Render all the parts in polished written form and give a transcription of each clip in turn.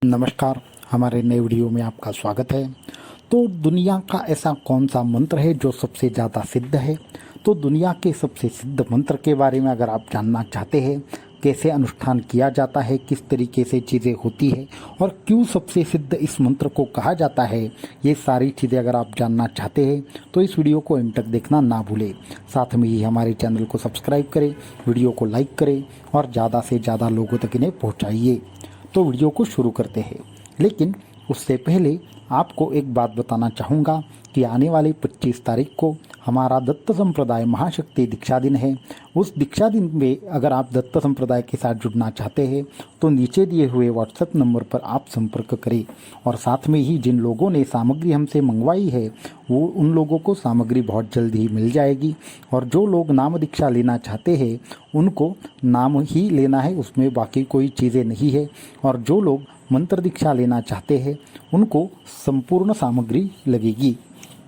नमस्कार, हमारे नए वीडियो में आपका स्वागत है। तो दुनिया का ऐसा कौन सा मंत्र है जो सबसे ज़्यादा सिद्ध है? तो दुनिया के सबसे सिद्ध मंत्र के बारे में अगर आप जानना चाहते हैं, कैसे अनुष्ठान किया जाता है, किस तरीके से चीज़ें होती है और क्यों सबसे सिद्ध इस मंत्र को कहा जाता है, ये सारी चीज़ें अगर आप जानना चाहते हैं तो इस वीडियो को अंत तक देखना ना भूलें। साथ में ही हमारे चैनल को सब्सक्राइब करें, वीडियो को लाइक करें और ज़्यादा से ज़्यादा लोगों तक इन्हें पहुँचाइए। तो वीडियो को शुरू करते हैं, लेकिन उससे पहले आपको एक बात बताना चाहूँगा कि आने वाले 25 तारीख को हमारा दत्त संप्रदाय महाशक्ति दीक्षा दिन है। उस दीक्षा दिन में अगर आप दत्त संप्रदाय के साथ जुड़ना चाहते हैं तो नीचे दिए हुए व्हाट्सएप नंबर पर आप संपर्क करें और साथ में ही जिन लोगों ने सामग्री हमसे मंगवाई है वो उन लोगों को सामग्री बहुत जल्द ही मिल जाएगी। और जो लोग नाम दीक्षा लेना चाहते हैं उनको नाम ही लेना है, उसमें बाकी कोई चीज़ें नहीं है। और जो लोग मंत्र दीक्षा लेना चाहते हैं उनको संपूर्ण सामग्री लगेगी।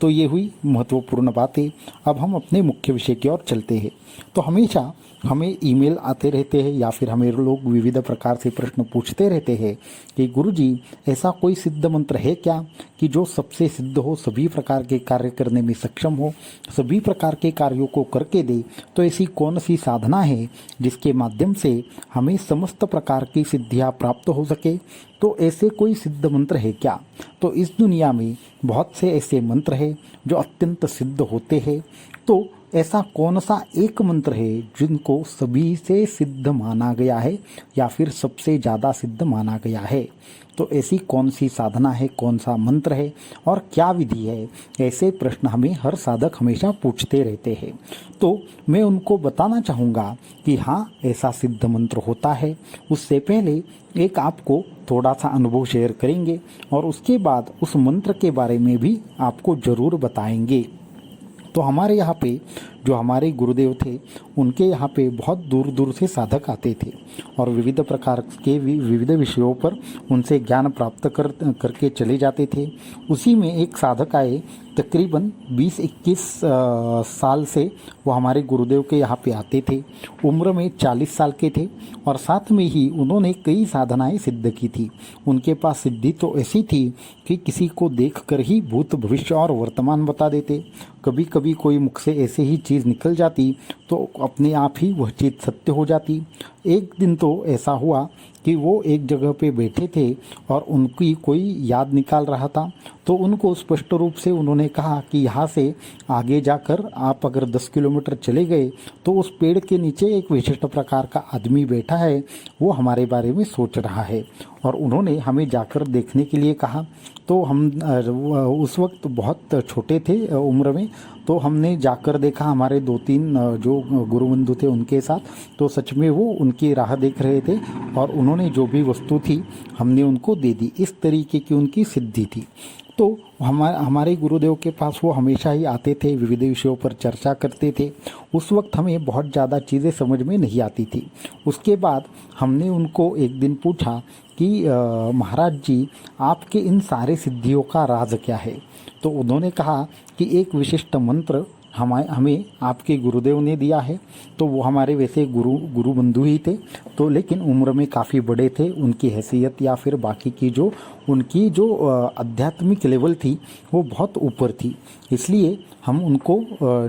तो ये हुई महत्वपूर्ण बातें। अब हम अपने मुख्य विषय की ओर चलते हैं। तो हमेशा हमें ईमेल आते रहते हैं या फिर हमें लोग विविध प्रकार से प्रश्न पूछते रहते हैं कि गुरुजी ऐसा कोई सिद्ध मंत्र है क्या कि जो सबसे सिद्ध हो, सभी प्रकार के कार्य करने में सक्षम हो, सभी प्रकार के कार्यों को करके दे। तो ऐसी कौन सी साधना है जिसके माध्यम से हमें समस्त प्रकार की सिद्धियाँ प्राप्त हो सके? तो ऐसे कोई सिद्ध मंत्र है क्या? तो इस दुनिया में बहुत से ऐसे मंत्र हैं जो अत्यंत सिद्ध होते हैं। तो ऐसा कौन सा एक मंत्र है जिनको सभी से सिद्ध माना गया है या फिर सबसे ज़्यादा सिद्ध माना गया है? तो ऐसी कौन सी साधना है, कौन सा मंत्र है और क्या विधि है? ऐसे प्रश्न हमें हर साधक हमेशा पूछते रहते हैं। तो मैं उनको बताना चाहूँगा कि हाँ, ऐसा सिद्ध मंत्र होता है। उससे पहले एक आपको थोड़ा सा अनुभव शेयर करेंगे और उसके बाद उस मंत्र के बारे में भी आपको ज़रूर बताएंगे। तो हमारे यहाँ पे जो हमारे गुरुदेव थे उनके यहाँ पे बहुत दूर दूर से साधक आते थे और विविध प्रकार के विविध विषयों पर उनसे ज्ञान प्राप्त करके चले जाते थे। उसी में एक साधक आए, तकरीबन 20-21 साल से वो हमारे गुरुदेव के यहाँ पे आते थे। उम्र में 40 साल के थे और साथ में ही उन्होंने कई साधनाएं सिद्ध की थी। उनके पास सिद्धि तो ऐसी थी कि किसी को देखकर ही भूत भविष्य और वर्तमान बता देते। कभी कभी कोई मुख से ऐसे ही चीज़ निकल जाती तो अपने आप ही वह चीज़ सत्य हो जाती। एक दिन तो ऐसा हुआ कि वो एक जगह पे बैठे थे और उनकी कोई याद निकाल रहा था। तो उनको स्पष्ट रूप से उन्होंने कहा कि यहाँ से आगे जाकर आप अगर 10 किलोमीटर चले गए तो उस पेड़ के नीचे एक विशिष्ट प्रकार का आदमी बैठा है, वो हमारे बारे में सोच रहा है। और उन्होंने हमें जाकर देखने के लिए कहा। तो हम उस वक्त बहुत छोटे थे उम्र में, तो हमने जाकर देखा हमारे 2-3 जो गुरुबंधु थे उनके साथ। तो सच में वो उनकी राह देख रहे थे और उन्होंने जो भी वस्तु थी हमने उनको दे दी। इस तरीके की उनकी सिद्धि थी। तो हमारे गुरुदेव के पास वो हमेशा ही आते थे, विविध विषयों पर चर्चा करते थे। उस वक्त हमें बहुत ज़्यादा चीज़ें समझ में नहीं आती थी। उसके बाद हमने उनको एक दिन पूछा कि महाराज जी, आपके इन सारे सिद्धियों का राज क्या है? तो उन्होंने कहा कि एक विशिष्ट मंत्र हमें आपके गुरुदेव ने दिया है। तो वो हमारे वैसे गुरु बंधु ही थे, तो लेकिन उम्र में काफ़ी बड़े थे। उनकी हैसियत या फिर बाकी की उनकी जो आध्यात्मिक लेवल थी वो बहुत ऊपर थी। इसलिए हम उनको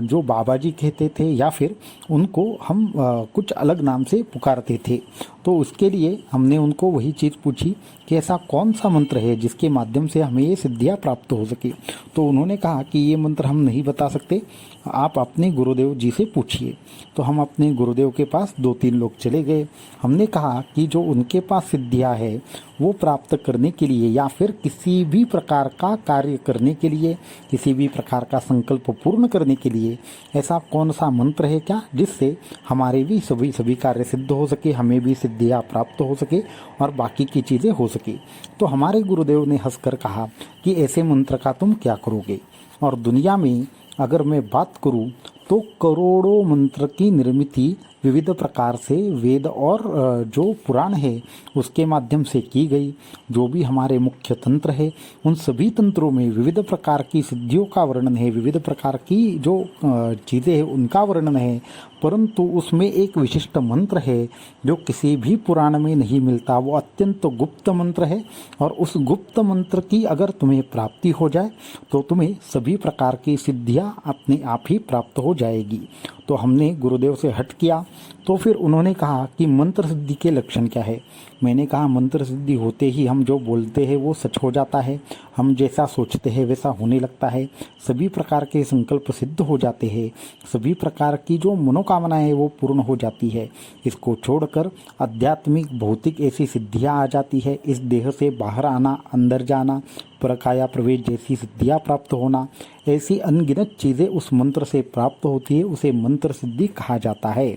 जो बाबा जी कहते थे या फिर उनको हम कुछ अलग नाम से पुकारते थे। तो उसके लिए हमने उनको वही चीज़ पूछी कि ऐसा कौन सा मंत्र है जिसके माध्यम से हमें ये सिद्धियाँ प्राप्त हो सके। तो उन्होंने कहा कि ये मंत्र हम नहीं बता सकते, आप अपने गुरुदेव जी से पूछिए। तो हम अपने गुरुदेव के पास 2-3 लोग चले गए। हमने कहा कि जो उनके पास सिद्धियाँ है वो प्राप्त करने के लिए या फिर किसी भी प्रकार का कार्य करने के लिए, किसी भी प्रकार का संकल्प पूर्ण करने के लिए ऐसा कौन सा मंत्र है क्या जिससे हमारे भी सभी कार्य सिद्ध हो सके, हमें भी सिद्धियाँ प्राप्त हो सके और बाकी की चीज़ें हो सके। तो हमारे गुरुदेव ने हंसकर कहा कि ऐसे मंत्र का तुम क्या करोगे? और दुनिया में अगर मैं बात करूं तो करोड़ों मंत्र की निर्मित विविध प्रकार से वेद और जो पुराण है उसके माध्यम से की गई। जो भी हमारे मुख्य तंत्र है उन सभी तंत्रों में विविध प्रकार की सिद्धियों का वर्णन है, विविध प्रकार की जो चीज़ें हैं उनका वर्णन है, परंतु उसमें एक विशिष्ट मंत्र है जो किसी भी पुराण में नहीं मिलता। वो अत्यंत गुप्त मंत्र है और उस गुप्त मंत्र की अगर तुम्हें प्राप्ति हो जाए तो तुम्हें सभी प्रकार की सिद्धियां अपने आप ही प्राप्त हो जाएगी। तो हमने गुरुदेव से हट किया। तो फिर उन्होंने कहा कि मंत्र सिद्धि के लक्षण क्या है। मैंने कहा मंत्र सिद्धि होते ही हम जो बोलते हैं वो सच हो जाता है, हम जैसा सोचते हैं वैसा होने लगता है, सभी प्रकार के संकल्प सिद्ध हो जाते हैं, सभी प्रकार की जो मनोकामनाएं है वो पूर्ण हो जाती है। इसको छोड़कर आध्यात्मिक भौतिक ऐसी सिद्धियां आ जाती है, इस देह से बाहर आना, अंदर जाना, परकाया प्रवेश जैसी सिद्धियां प्राप्त होना, ऐसी अनगिनत चीज़ें उस मंत्र से प्राप्त होती है, उसे मंत्र सिद्धि कहा जाता है।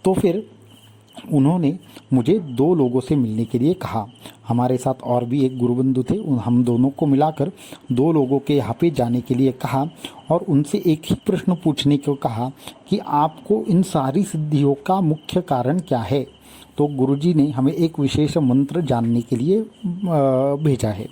तो फिर उन्होंने मुझे 2 लोगों से मिलने के लिए कहा। हमारे साथ और भी एक गुरुबंधु थे, हम दोनों को मिलाकर 2 लोगों के यहाँ पे जाने के लिए कहा और उनसे एक ही प्रश्न पूछने को कहा कि आपको इन सारी सिद्धियों का मुख्य कारण क्या है। तो गुरुजी ने हमें एक विशेष मंत्र जानने के लिए भेजा है।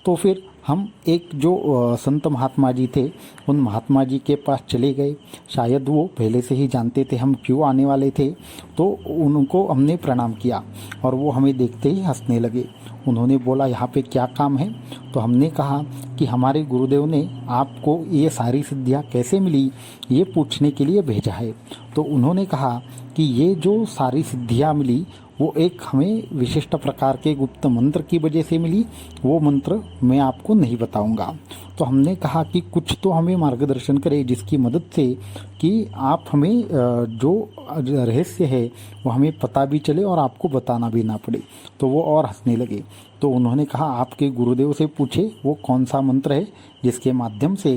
तो फिर हम एक जो संत महात्मा जी थे उन महात्मा जी के पास चले गए। शायद वो पहले से ही जानते थे हम क्यों आने वाले थे, तो उनको हमने प्रणाम किया और वो हमें देखते ही हंसने लगे। उन्होंने बोला यहाँ पे क्या काम है। तो हमने कहा कि हमारे गुरुदेव ने आपको ये सारी सिद्धियाँ कैसे मिली ये पूछने के लिए भेजा है। तो उन्होंने कहा कि ये जो सारी सिद्धियाँ मिली वो एक हमें विशिष्ट प्रकार के गुप्त मंत्र की वजह से मिली, वो मंत्र मैं आपको नहीं बताऊंगा। तो हमने कहा कि कुछ तो हमें मार्गदर्शन करें जिसकी मदद से कि आप हमें जो रहस्य है वो हमें पता भी चले और आपको बताना भी ना पड़े। तो वो और हंसने लगे। तो उन्होंने कहा आपके गुरुदेव से पूछे वो कौन सा मंत्र है जिसके माध्यम से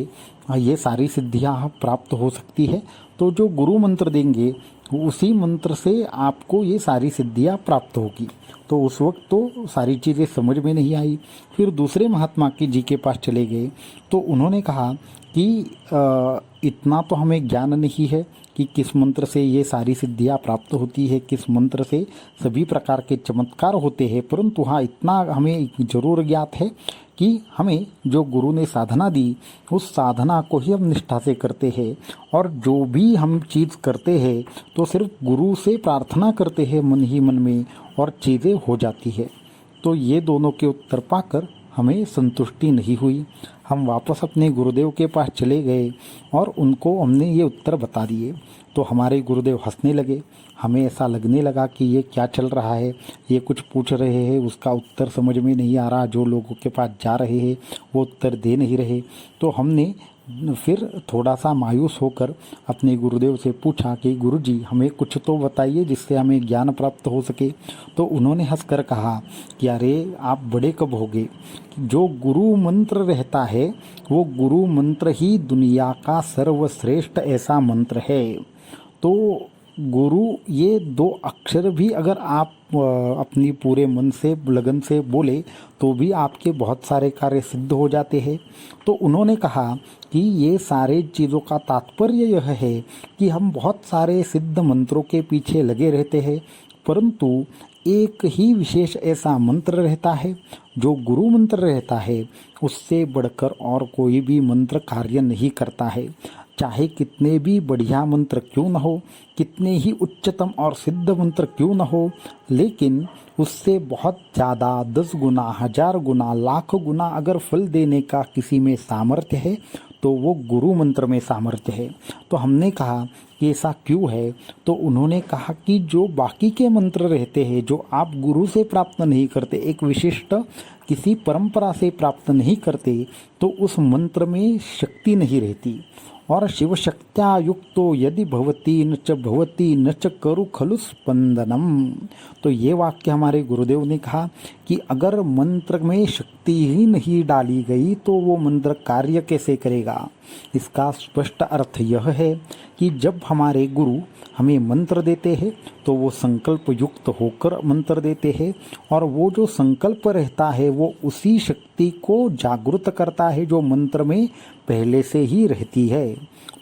ये सारी सिद्धियाँ प्राप्त हो सकती है। तो जो गुरु मंत्र देंगे उसी मंत्र से आपको ये सारी सिद्धियाँ प्राप्त होगी। तो उस वक्त तो सारी चीज़ें समझ में नहीं आई। फिर दूसरे महात्मा जी के पास चले गए तो उन्होंने कहा कि इतना तो हमें ज्ञान नहीं है कि किस मंत्र से ये सारी सिद्धियाँ प्राप्त होती है, किस मंत्र से सभी प्रकार के चमत्कार होते हैं, परंतु हाँ इतना हमें ज़रूर ज्ञात है कि हमें जो गुरु ने साधना दी उस साधना को ही हम निष्ठा से करते हैं और जो भी हम चीज़ करते हैं तो सिर्फ गुरु से प्रार्थना करते हैं मन ही मन में और चीज़ें हो जाती है। तो ये दोनों के उत्तर पाकर हमें संतुष्टि नहीं हुई। हम वापस अपने गुरुदेव के पास चले गए और उनको हमने ये उत्तर बता दिए। तो हमारे गुरुदेव हंसने लगे। हमें ऐसा लगने लगा कि ये क्या चल रहा है, ये कुछ पूछ रहे हैं उसका उत्तर समझ में नहीं आ रहा, जो लोगों के पास जा रहे हैं वो उत्तर दे नहीं रहे। तो हमने फिर थोड़ा सा मायूस होकर अपने गुरुदेव से पूछा कि गुरुजी हमें कुछ तो बताइए जिससे हमें ज्ञान प्राप्त हो सके। तो उन्होंने हंसकर कहा कि अरे आप बड़े कब होगे, जो गुरु मंत्र रहता है वो गुरु मंत्र ही दुनिया का सर्वश्रेष्ठ ऐसा मंत्र है। तो गुरु ये 2 अक्षर भी अगर आप अपनी पूरे मन से लगन से बोले तो भी आपके बहुत सारे कार्य सिद्ध हो जाते हैं। तो उन्होंने कहा कि ये सारे चीज़ों का तात्पर्य यह है कि हम बहुत सारे सिद्ध मंत्रों के पीछे लगे रहते हैं, परंतु एक ही विशेष ऐसा मंत्र रहता है जो गुरु मंत्र रहता है, उससे बढ़कर और कोई भी मंत्र कार्य नहीं करता है। चाहे कितने भी बढ़िया मंत्र क्यों न हो, कितने ही उच्चतम और सिद्ध मंत्र क्यों न हो, लेकिन उससे बहुत ज़्यादा 10 गुना, 1000 गुना, लाख गुना अगर फल देने का किसी में सामर्थ्य है तो वो गुरु मंत्र में सामर्थ्य है। तो हमने कहा कि ऐसा क्यों है। तो उन्होंने कहा कि जो बाकी के मंत्र रहते हैं जो आप गुरु से प्राप्त नहीं करते, एक विशिष्ट किसी परंपरा से प्राप्त नहीं करते, तो उस मंत्र में शक्ति नहीं रहती। और शिव शक्त्या युक्तो यदि भवती न च करु खलु स्पंदनम। तो ये वाक्य हमारे गुरुदेव ने कहा कि अगर मंत्र में शक्ति ही नहीं डाली गई तो वो मंत्र कार्य कैसे करेगा। इसका स्पष्ट अर्थ यह है कि जब हमारे गुरु हमें मंत्र देते हैं तो वो संकल्प युक्त होकर मंत्र देते हैं और वो जो संकल्प रहता है वो उसी शक्ति को जागृत करता है जो मंत्र में पहले से ही रहती है।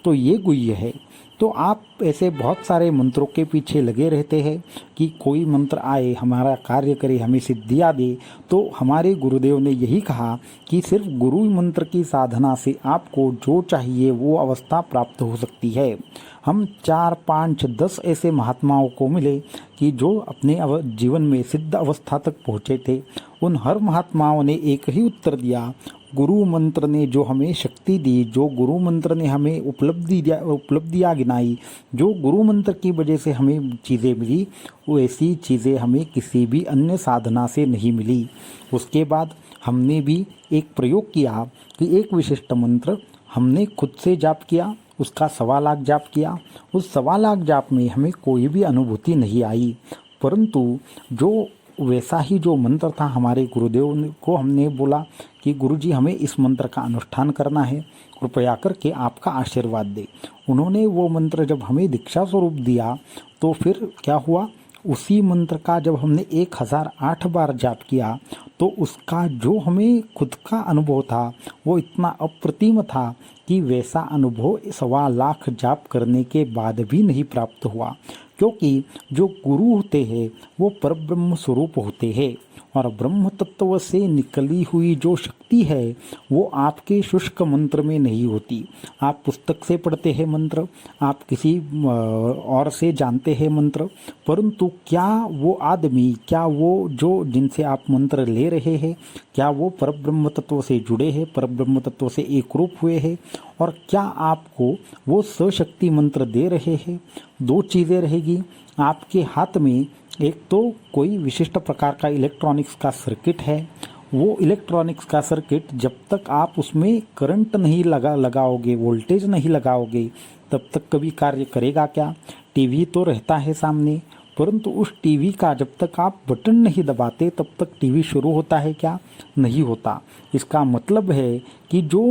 तो ये गुह्य है। तो तो आप ऐसे बहुत सारे मंत्रों के पीछे लगे रहते हैं कि कोई मंत्र आए, हमारा कार्य करे, हमें सिद्धियाँ दे। तो हमारे गुरुदेव ने यही कहा कि सिर्फ गुरु मंत्र की साधना से आपको जो चाहिए वो अवस्था प्राप्त हो सकती है। हम 4, 5, 10 ऐसे महात्माओं को मिले कि जो अपने जीवन में सिद्ध अवस्था तक पहुँचे थे। उन हर महात्माओं ने एक ही उत्तर दिया, गुरु मंत्र ने जो हमें शक्ति दी, जो गुरु मंत्र ने हमें उपलब्धियाँ गिनाई, जो गुरु मंत्र की वजह से हमें चीज़ें मिली, वो ऐसी चीज़ें हमें किसी भी अन्य साधना से नहीं मिली। उसके बाद हमने भी एक प्रयोग किया कि एक विशिष्ट मंत्र हमने खुद से जाप किया, उसका 1.25 लाख जाप किया। उस 1.25 लाख जाप में हमें कोई भी अनुभूति नहीं आई, परंतु जो वैसा ही जो मंत्र था, हमारे गुरुदेव को हमने बोला कि गुरुजी हमें इस मंत्र का अनुष्ठान करना है, कृपया करके आपका आशीर्वाद दे। उन्होंने वो मंत्र जब हमें दीक्षा स्वरूप दिया तो फिर क्या हुआ, उसी मंत्र का जब हमने 1008 बार जाप किया तो उसका जो हमें खुद का अनुभव था वो इतना अप्रतिम था कि वैसा अनुभव 1.25 लाख जाप करने के बाद भी नहीं प्राप्त हुआ। क्योंकि जो गुरु होते हैं वो परब्रह्म स्वरूप होते हैं और ब्रह्म तत्व से निकली हुई जो शक्ति है वो आपके शुष्क मंत्र में नहीं होती। आप पुस्तक से पढ़ते हैं मंत्र, आप किसी और से जानते हैं मंत्र, परंतु क्या वो आदमी, क्या वो जो जिनसे आप मंत्र ले रहे हैं, क्या वो परब्रह्म तत्व से जुड़े हैं, परब्रह्म तत्व से एक रूप हुए हैं, और क्या आपको वो सशक्ति मंत्र दे रहे हैं। 2 चीज़ें रहेगी आपके हाथ में। एक तो कोई विशिष्ट प्रकार का इलेक्ट्रॉनिक्स का सर्किट है, वो इलेक्ट्रॉनिक्स का सर्किट जब तक आप उसमें करंट नहीं लगाओगे, वोल्टेज नहीं लगाओगे, तब तक कभी कार्य करेगा क्या। टीवी तो रहता है सामने, परंतु उस टीवी का जब तक आप बटन नहीं दबाते तब तक टीवी शुरू होता है क्या, नहीं होता। इसका मतलब है कि जो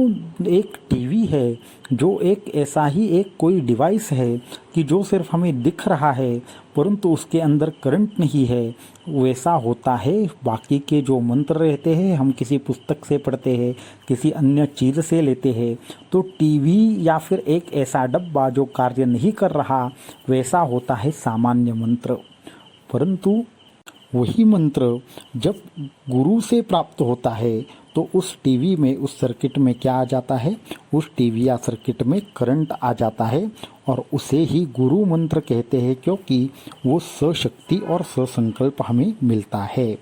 एक टीवी है, जो एक ऐसा ही एक कोई डिवाइस है कि जो सिर्फ हमें दिख रहा है परंतु उसके अंदर करंट नहीं है, वैसा होता है बाकी के जो मंत्र रहते हैं। हम किसी पुस्तक से पढ़ते हैं, किसी अन्य चीज़ से लेते हैं, तो टीवी या फिर एक ऐसा डब्बा जो कार्य नहीं कर रहा, वैसा होता है सामान्य मंत्र। परंतु वही मंत्र जब गुरु से प्राप्त होता है तो उस टीवी में, उस सर्किट में क्या आ जाता है, उस टीवी या सर्किट में करंट आ जाता है और उसे ही गुरु मंत्र कहते हैं, क्योंकि वो सशक्ति और ससंकल्प हमें मिलता है।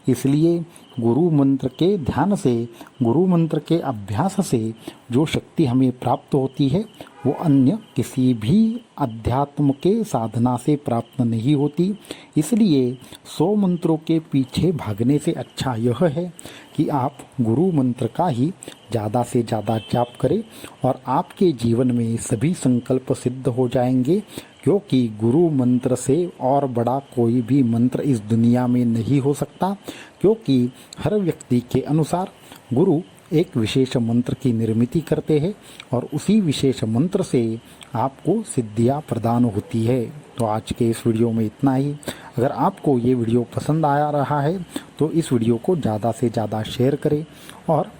इसलिए गुरु मंत्र के ध्यान से, गुरु मंत्र के अभ्यास से जो शक्ति हमें प्राप्त होती है वो अन्य किसी भी अध्यात्म के साधना से प्राप्त नहीं होती। इसलिए 100 मंत्रों के पीछे भागने से अच्छा यह है कि आप गुरु मंत्र का ही ज़्यादा से ज़्यादा जाप करें और आपके जीवन में सभी संकल्प सिद्ध हो जाएंगे। क्योंकि गुरु मंत्र से और बड़ा कोई भी मंत्र इस दुनिया में नहीं हो सकता, क्योंकि हर व्यक्ति के अनुसार गुरु एक विशेष मंत्र की निर्मित करते हैं और उसी विशेष मंत्र से आपको सिद्धियां प्रदान होती है। तो आज के इस वीडियो में इतना ही। अगर आपको ये वीडियो पसंद आ रहा है तो इस वीडियो को ज़्यादा से ज़्यादा शेयर करें और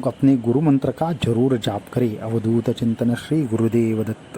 अपने गुरु मंत्र का जरूर जाप करें। अवधूत चिंतन श्री गुरुदेव दत्त।